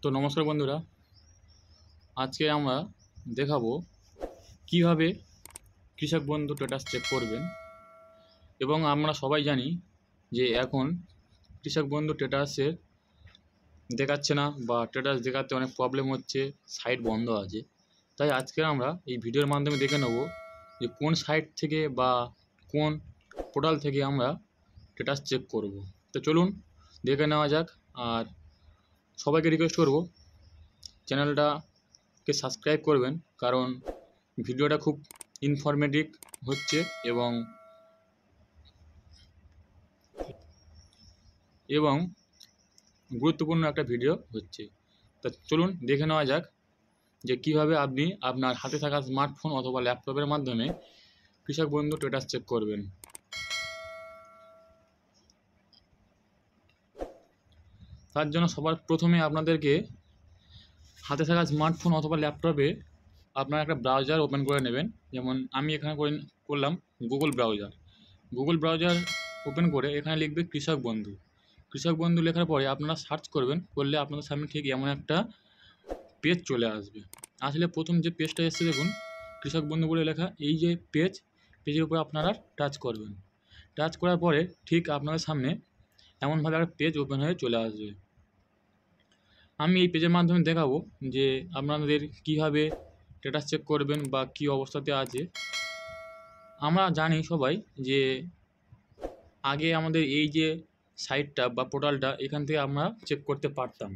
তো নমস্কার বন্ধুরা, আজকে আমরা দেখাবো কিভাবে কৃষক বন্ধু স্ট্যাটাস চেক করবেন। এবং আমরা সবাই জানি যে এখন কৃষক বন্ধু স্ট্যাটাসে দেখাচ্ছে না বা স্ট্যাটাস দেখাতে অনেক প্রবলেম হচ্ছে, সাইট বন্ধ আছে। তাই আজকে আমরা এই ভিডিওর মাধ্যমে দেখে নেব যে কোন সাইট থেকে বা কোন পোর্টাল থেকে আমরা স্ট্যাটাস চেক করব। তো চলুন দেখে নেওয়া যাক। আর সবাইকে রিকোয়েস্ট করব চ্যানেলটাকে সাবস্ক্রাইব করবেন, কারণ ভিডিওটা খুব ইনফরমেটিভ হচ্ছে এবং এবং গুরুত্বপূর্ণ একটা ভিডিও হচ্ছে। তা চলুন দেখে নেওয়া যাক যে কীভাবে আপনি আপনার হাতে থাকা স্মার্টফোন অথবা ল্যাপটপের মাধ্যমে কৃষক বন্ধু স্ট্যাটাস চেক করবেন। তার জন্য সবার প্রথমে আপনাদেরকে হাতে থাকা স্মার্টফোন অথবা ল্যাপটপে আপনার একটা ব্রাউজার ওপেন করে নেবেন। যেমন আমি এখানে করলাম গুগল ব্রাউজার ওপেন করে এখানে লিখবে কৃষক বন্ধু। কৃষক বন্ধু লেখার পরে আপনারা সার্চ করবেন, করলে আপনাদের সামনে ঠিক এমন একটা পেজ চলে আসবে। আসলে প্রথম যে পেজটা এসছে দেখুন, কৃষক বন্ধু বলে লেখা, এই যে পেজের উপরে আপনারা টাচ করবেন। টাচ করার পরে ঠিক আপনাদের সামনে এমনভাবে একটা পেজ ওপেন হয়ে চলে আসবে। আমি এই পেজের মাধ্যমে দেখাবো যে আপনাদের কীভাবে স্ট্যাটাস চেক করবেন বা কী অবস্থাতে আছে। আমরা জানি সবাই যে আগে আমাদের এই যে সাইটটা বা পোর্টালটা, এখান থেকে আমরা চেক করতে পারতাম।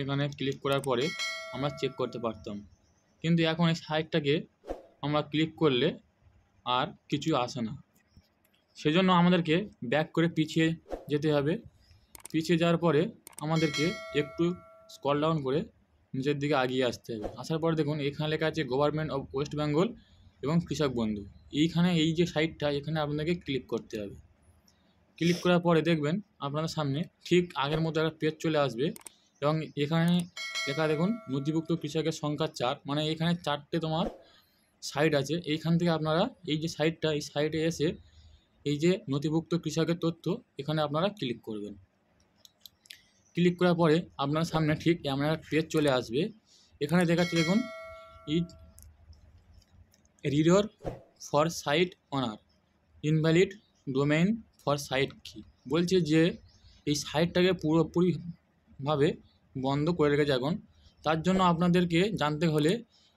এখানে ক্লিক করার পরে আমরা চেক করতে পারতাম। কিন্তু এখন এই সাইটটাকে আমরা ক্লিক করলে আর কিছু আসে না। সেজন্য আমাদেরকে ব্যাক করে পিছিয়ে যেতে হবে। পিছিয়ে যাওয়ার পরে আমাদেরকে একটু স্ক্রল ডাউন করে নিচের দিকে এগিয়ে আসতে হবে। আসার পরে দেখুন এখানে লেখা আছে গভর্নমেন্ট অফ ওয়েস্ট বেঙ্গল এবং কৃষক বন্ধু। এইখানে এই যে সাইটটা, এখানে আপনাদেরকে ক্লিক করতে হবে। ক্লিক করার পরে দেখবেন আপনাদের সামনে ঠিক আগের মতো একটা পেজ চলে আসবে এবং এখানে লেখা দেখুন নথিভুক্ত কৃষকের সংখ্যা 4, মানে এখানে 4টে তোমার সাইট আছে। এইখান থেকে আপনারা এই যে সাইটটা, এই সাইটে এসে এই যে নথিভুক্ত কৃষকের তথ্য, এখানে আপনারা ক্লিক করবেন। ক্লিক করার পরে আপনার সামনে ঠিক এমন একটা পেজ চলে আসবে। এখানে দেখাচ্ছে দেখুন রিডর for site owner invalid domain for site কি বলছে যে এই সাইটটাকে পুরোপুরিভাবে বন্ধ করে রেখেছে এখন। তার জন্য আপনাদেরকে জানতে হলে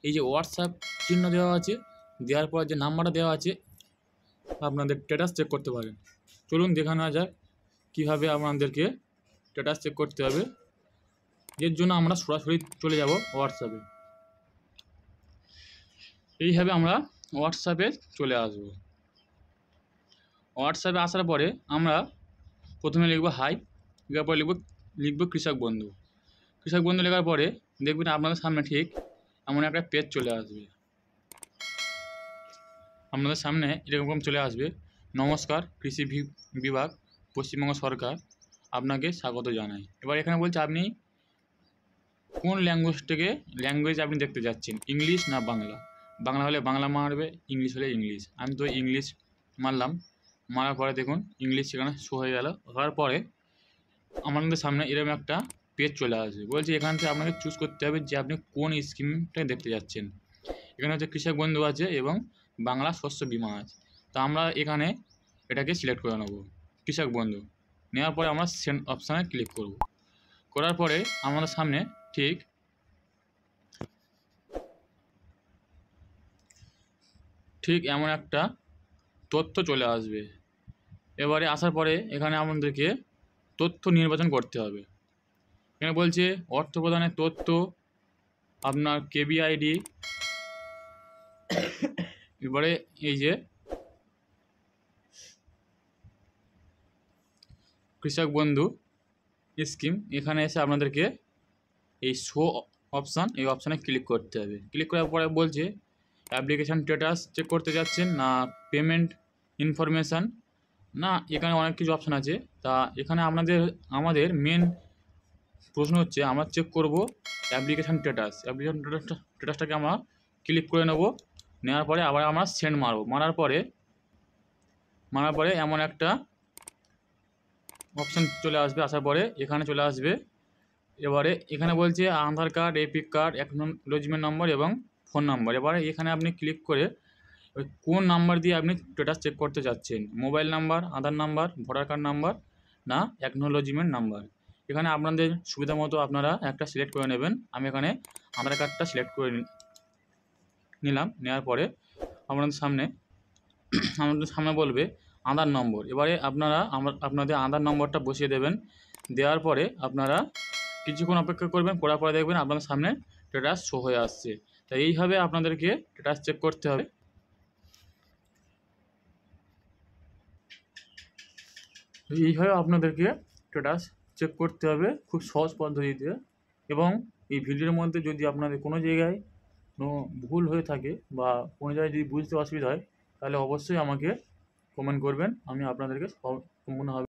এই যে হোয়াটসঅ্যাপ চিহ্ন দেওয়া আছে, দেওয়ার পর যে নাম্বারটা দেওয়া আছে, আপনাদের স্ট্যাটাস চেক করতে পারেন। চলুন দেখা নেওয়া যাক কীভাবে আপনাদেরকে স্ট্যাটাস চেক করতে হবে। এর জন্য আমরা সরাসরি চলে যাব হোয়াটসঅ্যাপে। এইভাবে আমরা হোয়াটসঅ্যাপে চলে আসব। হোয়াটসঅ্যাপে আসার পরে আমরা প্রথমে লিখব হাই, লেখার পরে লিখব কৃষক বন্ধু। কৃষক বন্ধু লেখার পরে দেখবেন আপনাদের সামনে ঠিক এমন একটা পেজ চলে আসবে। আপনাদের সামনে এরকম চলে আসবে, নমস্কার, কৃষি বিভাগ, পশ্চিমবঙ্গ সরকার আপনাকে স্বাগত জানাই। এবার এখানে বলছে আপনি কোন ল্যাঙ্গুয়েজ আপনি দেখতে যাচ্ছেন, ইংলিশ না বাংলা। বাংলা হলে বাংলা মারবে, ইংলিশ হলে ইংলিশ। আমি তো ইংলিশ মারলাম। মারার পরে দেখুন ইংলিশ সেখানে শো হয়ে গেল। হওয়ার পরে আমাদের সামনে এরকম একটা পেজ চলে আসবে। বলছে এখান থেকে আপনাকে চুজ করতে হবে যে আপনি কোন স্কিমটা দেখতে যাচ্ছেন। এখানে হচ্ছে কৃষক বন্ধু আছে এবং বাংলা শস্য বিমা আছে। তো আমরা এখানে এটাকে সিলেক্ট করে নেব, কৃষক বন্ধু। নেওয়ার পরে আমরা সেন্ড অপশানে ক্লিক করব। করার পরে আমাদের সামনে ঠিক এমন একটা তথ্য চলে আসবে। এবারে আসার পরে এখানে আমাদেরকে তথ্য নির্বাচন করতে হবে। এখানে বলছে অর্থ প্রদানের তথ্য, আপনার কেবিআইডি। এবারে এই যে কৃষক বন্ধু স্কিম, এখানে এসে আপনাদেরকে এই শো অপশান, এই অপশানে ক্লিক করতে হবে। ক্লিক করার পরে বলছে অ্যাপ্লিকেশান স্ট্যাটাস চেক করতে যাচ্ছেন না পেমেন্ট ইনফরমেশান, না এখানে অনেক কিছু অপশান আছে। তা এখানে আমাদের মেন প্রশ্ন হচ্ছে আমরা চেক করব অ্যাপ্লিকেশান স্ট্যাটাসটাকে আমরা ক্লিক করে নেব। নেওয়ার পরে আবার আমরা সেন্ড মারব। মারার পরে এমন একটা অপশান চলে আসবে, আসার পরে এখানে চলে আসবে। এবারে এখানে বলছে আধার কার্ড, এপিক কার্ড, অ্যাকনোলেজমেন্ট নম্বর এবং ফোন নাম্বার। এবারে এখানে আপনি ক্লিক করে ওই কোন নাম্বার দিয়ে আপনি স্ট্যাটাস চেক করতে যাচ্ছেন, মোবাইল নাম্বার, আধার নাম্বার, ভোটার কার্ড নাম্বার না অ্যাকনোলজমেন্ট নাম্বার। এখানে আপনাদের সুবিধা মতো আপনারা একটা সিলেক্ট করে নেবেন। আমি এখানে আধার কার্ডটা সিলেক্ট করে নিলাম। নেওয়ার পরে আপনাদের সামনে বলবে আধার নম্বর। এবারে আপনারা আপনাদের আধার নম্বরটা বসিয়ে দেবেন। দেওয়ার পরে আপনারা কিছুক্ষণ অপেক্ষা করবেন, করার পরে দেখবেন আপনাদের সামনে স্ট্যাটাস শো হয়ে আসছে। তাই এইভাবে আপনাদেরকে স্ট্যাটাস চেক করতে হবে। এইভাবে আপনাদেরকে স্ট্যাটাস চেক করতে হবে খুব সহজ পদ্ধতিতে। এবং এই ভিডিওর মধ্যে যদি আপনাদের কোনো জায়গায় কোনো ভুল হয়ে থাকে বা কোনো জায়গায় যদি বুঝতে অসুবিধা হয়, তাহলে অবশ্যই আমাকে কমেন্ট করবেন, আমি আপনাদেরকে সম্পূর্ণভাবে